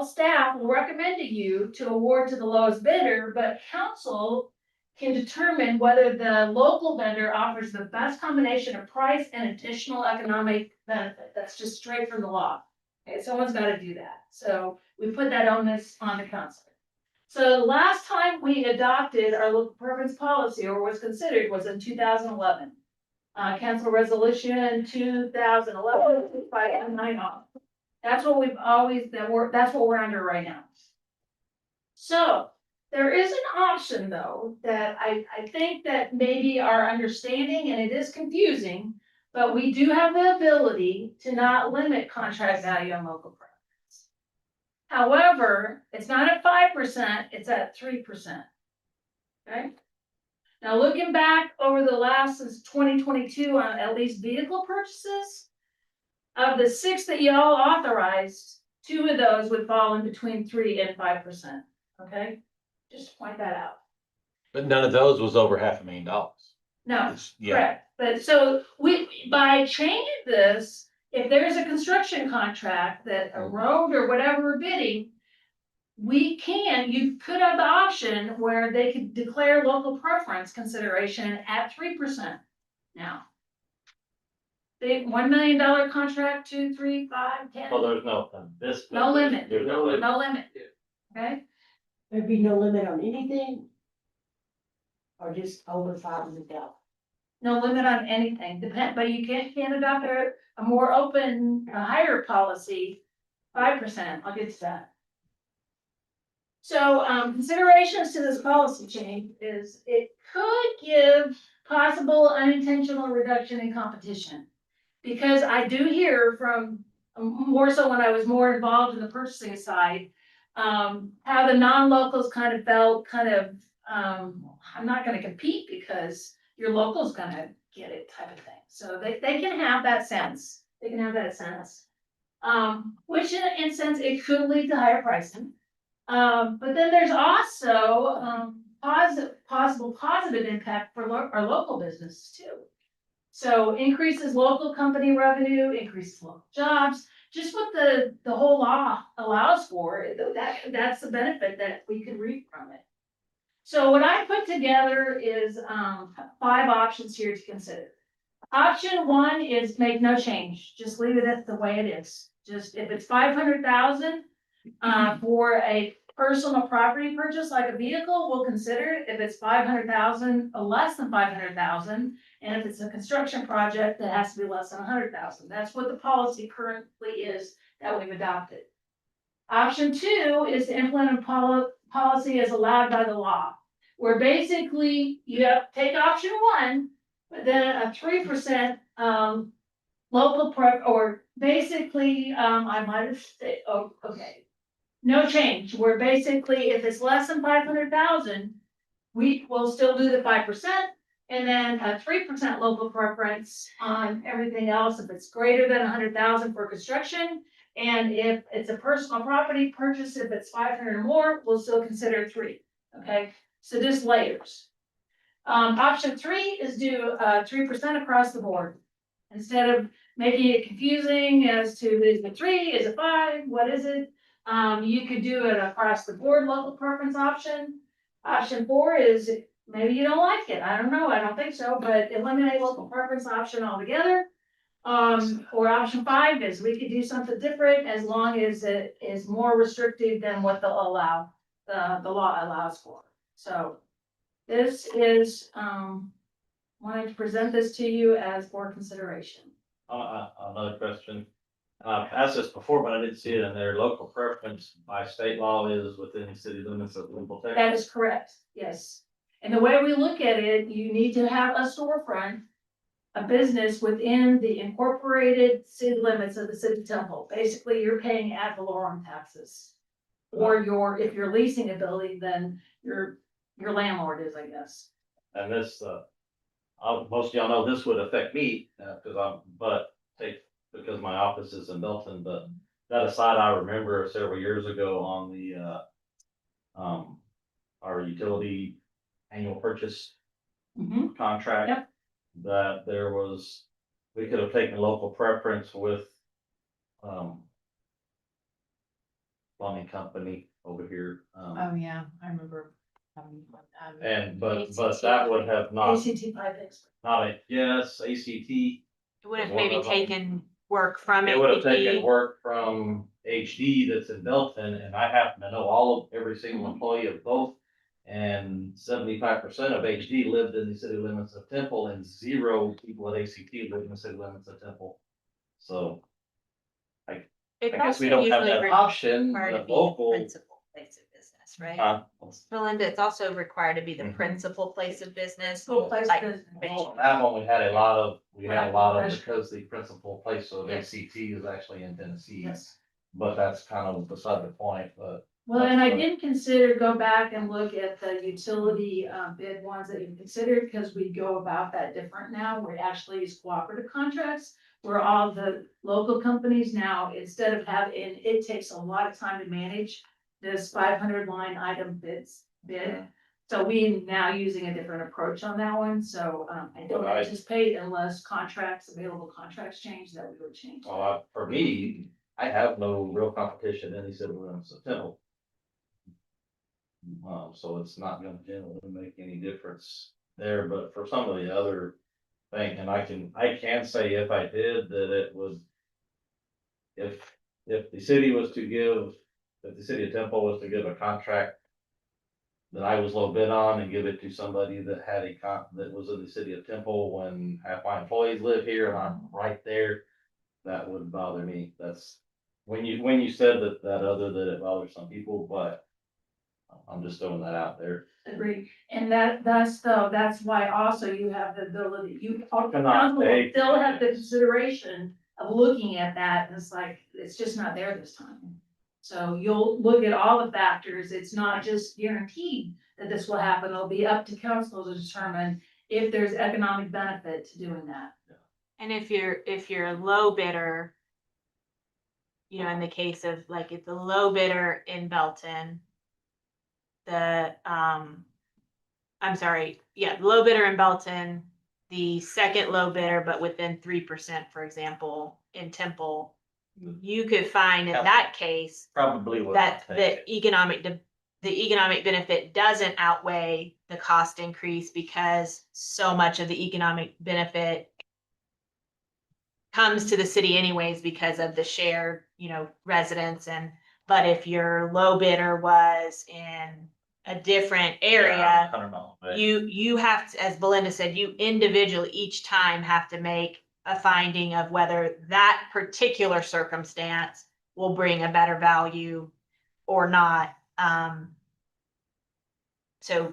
Staff will recommend to you to award to the lowest bidder, but council can determine whether the local vendor offers the best combination of price and additional economic benefit. That's just straight from the law. Okay, someone's got to do that. So we put that onus on the council. So the last time we adopted our local preference policy, or was considered, was in 2011. Council resolution 2011 by M9 off. That's what we've always, that's what we're under right now. So there is an option though, that I think that maybe our understanding, and it is confusing, but we do have the ability to not limit contract value on local preference. However, it's not at 5%, it's at 3%. Okay? Now, looking back over the last, since 2022, on at least vehicle purchases, of the 6 that y'all authorized, 2 of those would fall in between 3 and 5%. Okay? Just to point that out. But none of those was over $500,000. No, Yeah, correct. But so by changing this, if there's a construction contract that a road or whatever we're bidding, you could have the option where they could declare local preference consideration at 3% now. Big $1 million contract, 2, 3, 5, 10. Well, there's no, No limit. There's no limit. No limit. Okay? There'd be no limit on anything? Or just over $500,000? No limit on anything, but you can't adopt a more open, higher policy, 5%, I'll get to that. So, considerations to this policy change is it could give possible unintentional reduction in competition. Because I do hear from, more so when I was more involved in the purchasing side, how the non-locals kind of felt I'm not gonna compete because your local's gonna get it type of thing. So they can have that sense. They can have that sense. Which in a sense, it could lead to higher pricing. But then there's also, possible positive impact for our local businesses too. So increases local company revenue, increases local jobs, just what the whole law allows for, that's the benefit that we could reap from it. So what I put together is 5 options here to consider. Option 1 is make no change, just leave it the way it is. Just if it's 500,000 for a personal property purchase like a vehicle, we'll consider it. If it's 500,000 or less than 500,000, and if it's a construction project, that has to be less than 100,000. That's what the policy currently is that we've adopted. Option 2 is to implement a policy as allowed by the law, where basically you have take option 1, but then a 3% local or basically I might have said, oh, okay. No change, where basically if it's less than 500,000, we will still do the 5%, and then a 3% local preference on everything else if it's greater than 100,000 for construction, And if it's a personal property purchase, if it's 500 or more, we'll still consider 3, okay? So just layers. Option 3 is do 3% across the board. Instead of making it confusing as to is it 3, is it 5, what is it? You could do it across the board local preference option. Option 4 is maybe you don't like it. I don't know. I don't think so, but eliminate local preference option altogether. Or option 5 is we could do something different as long as it is more restrictive than what the law allows for. So this is, wanted to present this to you as for consideration. Another question. I've asked this before, but I didn't see it in there. Local preference by state law is within the city limits of Louisville, Texas. That is correct, yes. And the way we look at it, you need to have a storefront, a business within the incorporated city limits of the city of Temple. Basically, you're paying ad valorem taxes. Or if you're leasing a building, then your landlord is, I guess. And this, most of y'all know this would affect me, because my office is in Belton, but that aside, I remember several years ago on the, our utility annual purchase contract. Yep. That we could have taken local preference with, plumbing company over here. Oh, yeah, I remember. But that would have not, ACT 5 expert. yes, ACT. It would have One maybe of them. taken work from It would have taken APP. work from HD that's in Belton, and I happen to know every single employee of both. And 75% of HD lived in the city limits of Temple, and 0 people at ACT lived in the city limits of Temple. So I It's guess we also don't have usually that option, required to the be the local. principal place of business, right? Melinda, it's also required to be the Mhm. principal place of business. Full place like business. That one, we had a lot of, Right. because the principal place of Yes. ACT is actually in Tennessee. Yes. But that's kind of beside the point, but. Well, and I That's did consider, go back and look at the utility bid ones that you considered, because we go about that different now. We actually use cooperative contracts, where all the local companies now, instead of having, it takes a lot of time to manage this 500 line item bid. So we now using a different approach on that one, so I don't Right. anticipate unless available contracts change, that we would change. For me, I have no real competition in the city limits of Temple. So it's not gonna generally make any difference there, but for some of the other thing, and I can say if I did, that it would. If the city was to give, if the city of Temple was to give a contract that I was low bid on and give it to somebody that had that was in the city of Temple, when half my employees live here and I'm right there, that would bother me. That's when you said that that it bothers some people, but I'm just throwing that out there. Agree, and that's why also you have the ability, Cannot council will pay. still have the consideration of looking at that, and it's like, it's just not there this time. So you'll look at all the factors, it's not just guaranteed that this will happen, it'll be up to council to determine if there's economic benefit to doing that. And if you're a low bidder, you know, in the case of like, if the low bidder in Belton, the low bidder in Belton, the second low bidder, but within 3%, for example, in Temple, you could find in that case Probably would. that the economic benefit doesn't outweigh the cost increase, because so much of the economic benefit comes to the city anyways because of the shared, you know, residents. But if your low bidder was in a different area, I don't know. But you have to, as Belinda said, you individually each time have to make a finding of whether that particular circumstance will bring a better value or not. So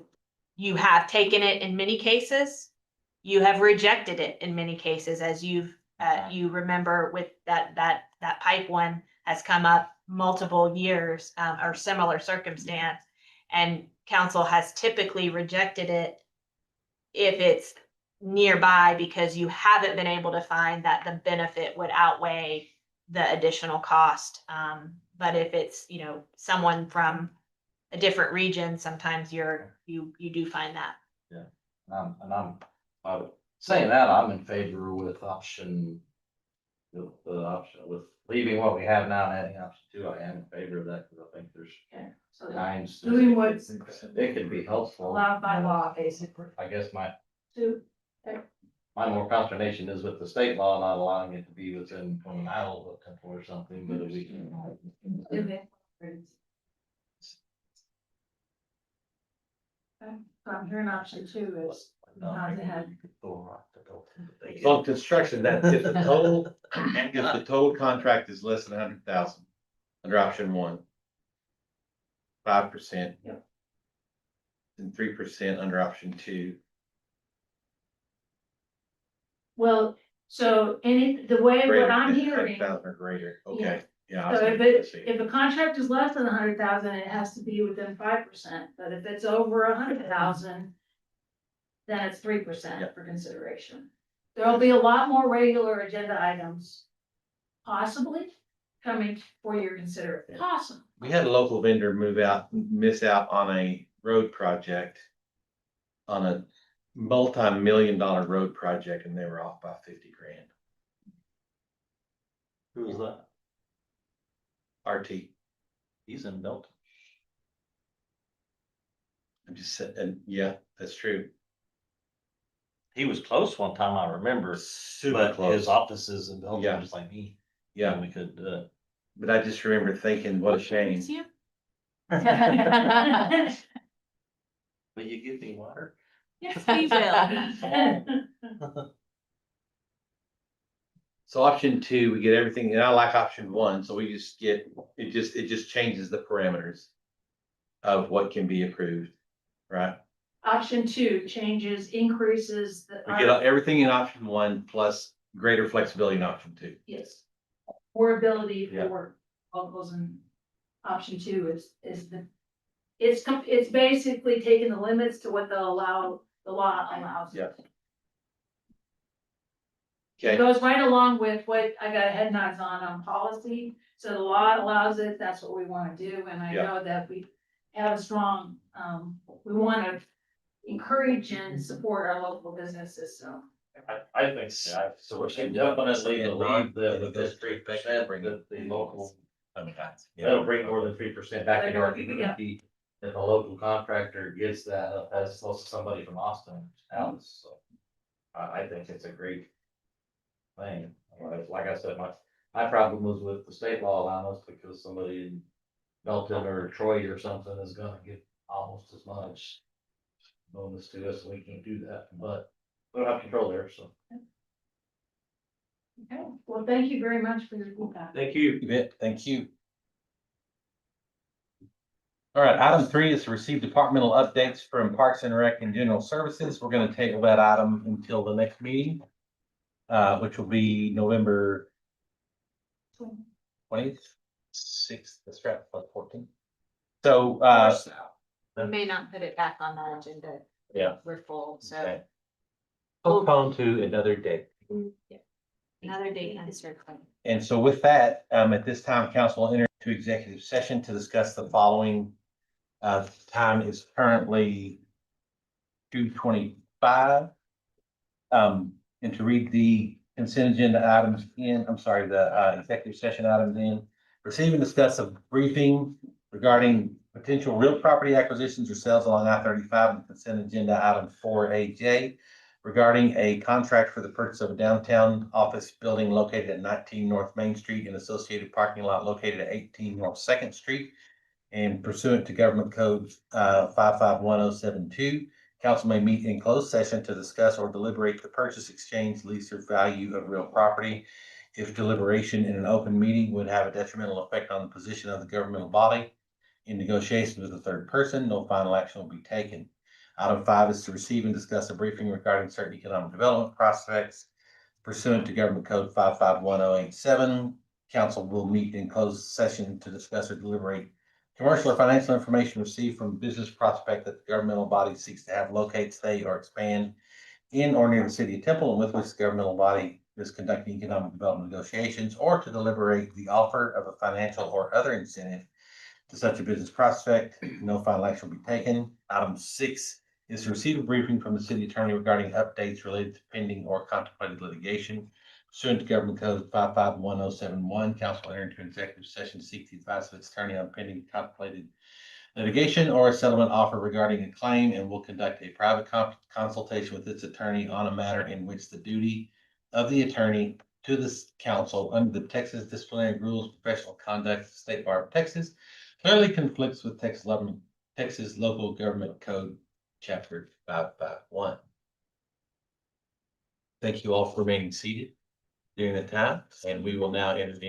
you have taken it in many cases, you have rejected it in many cases, as you remember with that pipe one has come up multiple years, or similar circumstance, and council has typically rejected it if it's nearby, because you haven't been able to find that the benefit would outweigh the additional cost. But if it's, you know, someone from a different region, sometimes you do find that. And I'm saying that, I'm in favor with option. The option with leaving what we have now and adding option 2, I am in favor of that, because I think there's Okay, so kinds. doing what's It could be helpful. allowed by law, basically. I guess my To, more consternation is with the state law not allowing it to be within 20 miles of a temple or something, but if we can. So I'm hearing option 2 is not to have. So in construction, that if the total contract is less than 100,000 under option 1, 5%. Yep. And 3% under option 2. Well, so the way Greater what I'm than hearing, 100,000 or greater, okay, yeah. I so see if what you're it, saying. if a contract is less than 100,000, it has to be within 5%, but if it's over 100,000, then it's 3% for consideration. There'll be a lot more regular agenda items possibly coming for your consideration, possible. We had a local vendor miss out on a road project, on a multi-million-dollar road project, and they were off by 50 grand. Who was that? RT. He's in Milton. I'm just saying, and yeah, that's true. He was close one time, I remember, Super but close. his office is in Milton, Yeah. just like me. Yeah, And we could, but I just remember thinking, what a shame. It's you. will you give me water? Yes, we will. So option 2, we get everything, and I like option 1, so we just get, it just changes the parameters of what can be approved, right? Option 2 changes, increases the. We get everything in option 1 plus greater flexibility in option 2. Yes. More ability Yeah. for locals, and option 2 is it's basically taking the limits to what the law allows. Yeah. It Okay, goes right along with what I got head nods on policy, so the law allows it, that's what we wanna do, and I Yeah. know that we have a strong, we wanna encourage and support our local businesses, so. I think, yeah, so we should definitely believe that with this 3%, that the local, that'll bring more than 3% back into our community. If a local contractor gets that, as close to somebody from Austin, Dallas, so. I think it's a great thing. Like I said, my problem was with the state law allowing us, because somebody in Melton or Troy or something is gonna get almost as much bonus to us, and we can't do that, but we don't have control there, so. Okay, well, thank you very much for your feedback. Thank you. you bet, thank you. All right, item 3 is to receive departmental updates from Parks and Rec and General Services. We're gonna table that item until the next meeting, which will be November 26th, that's right, 14th. So, We may not put it back on the agenda. Yeah. We're full, so. okay. Postpone to another date. Yeah. Another date uncertain. And so with that, at this time, council will enter into executive session to discuss the following. Time is currently 2:25. And to read the consent agenda items in, I'm sorry, the executive session items in. Receive and discuss a briefing regarding potential real property acquisitions or sales along I-35 and consent agenda item 4AJ. Regarding a contract for the purchase of a downtown office building located at 19 North Main Street and associated parking lot located at 18 North Second Street. And pursuant to government code 551072, council may meet in closed session to discuss or deliberate the purchase, exchange, lease, or value of real property. If deliberation in an open meeting would have a detrimental effect on the position of the governmental body in negotiations with a third person, no final action will be taken. Item 5 is to receive and discuss a briefing regarding certain economic development prospects pursuant to government code 551087. Council will meet in closed session to discuss or deliberate commercial or financial information received from business prospect that the governmental body seeks to have locate, stay, or expand in or near the city of Temple, and with which the governmental body is conducting economic development negotiations, or to deliberate the offer of a financial or other incentive to such a business prospect. No final action will be taken. Item 6 is to receive a briefing from the city attorney regarding updates related to pending or contemplated litigation. Pursuant to Government Code 551071, council will enter into executive session to seek the advice of its attorney on pending contemplated litigation or a settlement offer regarding a claim, and will conduct a private consultation with its attorney on a matter in which the duty of the attorney to this council under the Texas Disciplinary Rules of Professional Conduct, State Bar of Texas, clearly conflicts with Texas Local Government Code, Chapter 551. Thank you all for remaining seated during the time, and we will now enter into